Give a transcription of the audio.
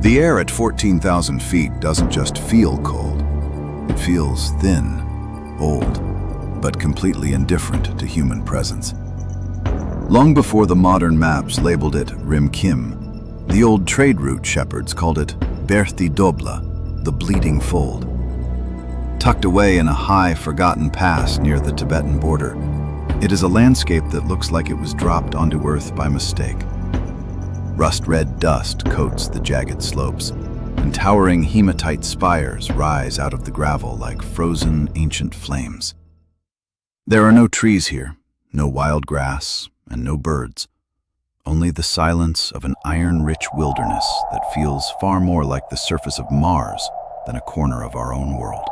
The air at 14,000 feet doesn't just feel cold. It feels thin, old, but completely indifferent to human presence. Long before the modern maps labeled it Rim Kim, the old trade route shepherds called it Berthi Dobla, the bleeding fold. Tucked away in a high, forgotten pass near the Tibetan border, it is a landscape that looks like it was dropped onto Earth by mistake. Rust-red dust coats the jagged slopes, and towering hematite spires rise out of the gravel like frozen ancient flames. There are no trees here, no wild grass, and no birds. Only the silence of an iron-rich wilderness that feels far more like the surface of Mars than a corner of our own world.